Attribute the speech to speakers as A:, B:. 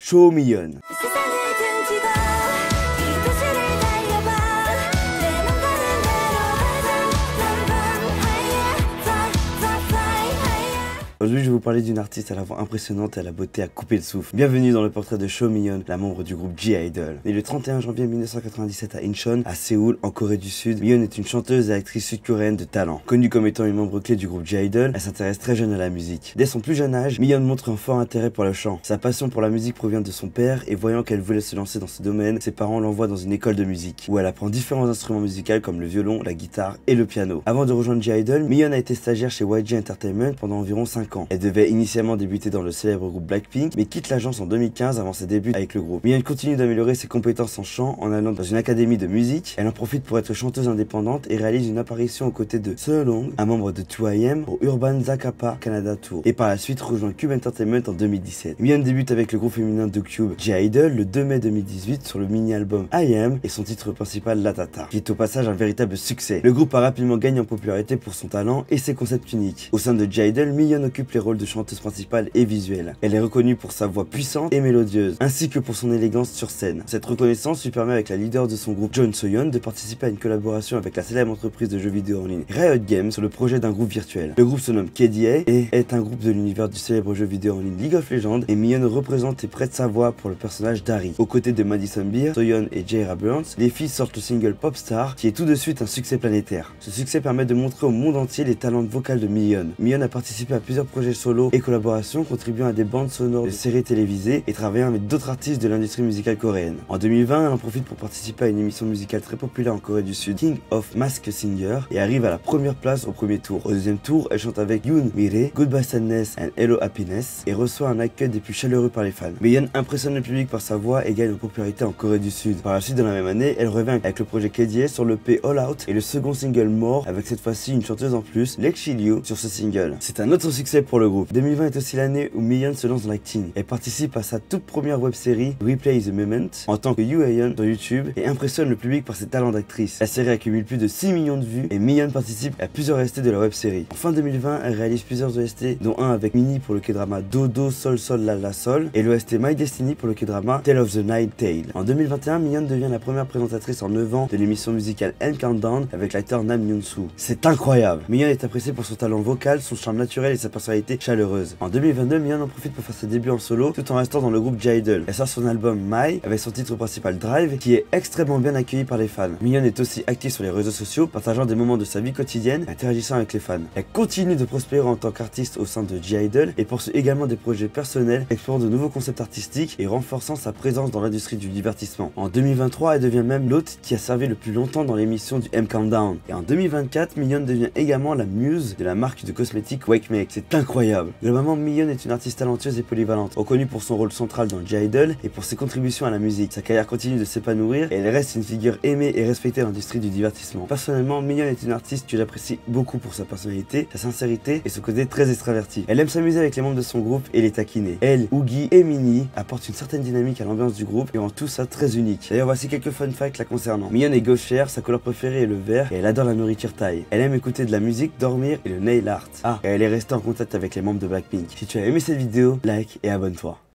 A: Show Million. Aujourd'hui, je vais vous parler d'une artiste à la voix impressionnante et à la beauté à couper le souffle. Bienvenue dans le portrait de Show Million, la membre du groupe G-Idol. Née le 31 janvier 1997 à Incheon, à Séoul, en Corée du Sud, Million est une chanteuse et actrice sud-coréenne de talent. Connue comme étant une membre clé du groupe G-Idol, elle s'intéresse très jeune à la musique. Dès son plus jeune âge, Million montre un fort intérêt pour le chant. Sa passion pour la musique provient de son père et voyant qu'elle voulait se lancer dans ce domaine, ses parents l'envoient dans une école de musique, où elle apprend différents instruments musicaux comme le violon, la guitare et le piano. Avant de rejoindre G-Idol, Million a été stagiaire chez YG Entertainment pendant environ 5 ans. Elle devait initialement débuter dans le célèbre groupe Blackpink, mais quitte l'agence en 2015 avant ses débuts avec le groupe. Million continue d'améliorer ses compétences en chant en allant dans une académie de musique. Elle en profite pour être chanteuse indépendante et réalise une apparition aux côtés de Seolong, un membre de 2AM, au Urban Zacapa Canada Tour. Et par la suite rejoint Cube Entertainment en 2017. Million débute avec le groupe féminin de Cube, G-Idol, le 2 mai 2018 sur le mini-album I Am et son titre principal La Tata, qui est au passage un véritable succès. Le groupe a rapidement gagné en popularité pour son talent et ses concepts uniques. Au sein de G-Idol, Million occupe les rôles de chanteuse principale et visuelle. Elle est reconnue pour sa voix puissante et mélodieuse, ainsi que pour son élégance sur scène. Cette reconnaissance lui permet avec la leader de son groupe, Jeon So-yeon, de participer à une collaboration avec la célèbre entreprise de jeux vidéo en ligne Riot Games sur le projet d'un groupe virtuel. Le groupe se nomme KDA et est un groupe de l'univers du célèbre jeu vidéo en ligne League of Legends, et Million représente et prête sa voix pour le personnage d'Ari. Aux côtés de Madison Beer, So-yeon et Jaira Burns, les filles sortent le single Popstar, qui est tout de suite un succès planétaire. Ce succès permet de montrer au monde entier les talents vocaux de Million. Million a participé à plusieurs projets solo et collaborations, contribuant à des bandes sonores de séries télévisées et travaillant avec d'autres artistes de l'industrie musicale coréenne. En 2020, elle en profite pour participer à une émission musicale très populaire en Corée du Sud, King of Masked Singer, et arrive à la première place au premier tour. Au deuxième tour, elle chante avec Yoon Mi-rae, Goodbye Sadness and Hello Happiness, et reçoit un accueil des plus chaleureux par les fans. Million impressionne le public par sa voix et gagne en popularité en Corée du Sud. Par la suite, dans la même année, elle revient avec le projet KDA sur le P All Out et le second single More, avec cette fois-ci une chanteuse en plus, Leg Shi-ryu, sur ce single. C'est un autre succès pour le groupe. 2020 est aussi l'année où Million se lance dans l'acting. Elle participe à sa toute première web-série Replay the Moment en tant que Yoo-yeon sur YouTube et impressionne le public par ses talents d'actrice. La série accumule plus de 6 millions de vues et Million participe à plusieurs OST de la web-série. En fin 2020, elle réalise plusieurs OST, dont un avec Minnie pour le K-drama Dodo Sol Sol La La Sol et l'OST My Destiny pour le K-drama Tale of the Night Tale. En 2021, Million devient la première présentatrice en 9 ans de l'émission musicale End Countdown avec l'acteur Nam Yoon-soo. C'est incroyable! Million est appréciée pour son talent vocal, son charme naturel et sa personnalité chaleureuse. En 2022, Million en profite pour faire ses débuts en solo tout en restant dans le groupe G-Idol. Elle sort son album My avec son titre principal Drive qui est extrêmement bien accueilli par les fans. Million est aussi active sur les réseaux sociaux, partageant des moments de sa vie quotidienne et interagissant avec les fans. Elle continue de prospérer en tant qu'artiste au sein de G-Idol et poursuit également des projets personnels, explorant de nouveaux concepts artistiques et renforçant sa présence dans l'industrie du divertissement. En 2023, elle devient même l'hôte qui a servi le plus longtemps dans l'émission du M Countdown. Et en 2024, Million devient également la muse de la marque de cosmétiques Wake Make. C'est incroyable. Globalement, Million est une artiste talentueuse et polyvalente, reconnue pour son rôle central dans G-Idol et pour ses contributions à la musique. Sa carrière continue de s'épanouir et elle reste une figure aimée et respectée dans l'industrie du divertissement. Personnellement, Million est une artiste que j'apprécie beaucoup pour sa personnalité, sa sincérité et son côté très extraverti. Elle aime s'amuser avec les membres de son groupe et les taquiner. Elle, Oogie et Minnie apportent une certaine dynamique à l'ambiance du groupe et rendent tout ça très unique. D'ailleurs, voici quelques fun facts la concernant. Million est gauchère, sa couleur préférée est le vert et elle adore la nourriture thaï. Elle aime écouter de la musique, dormir et le nail art. Ah, et elle est restée en contact avec les membres de Blackpink. Si tu as aimé cette vidéo, like et abonne-toi.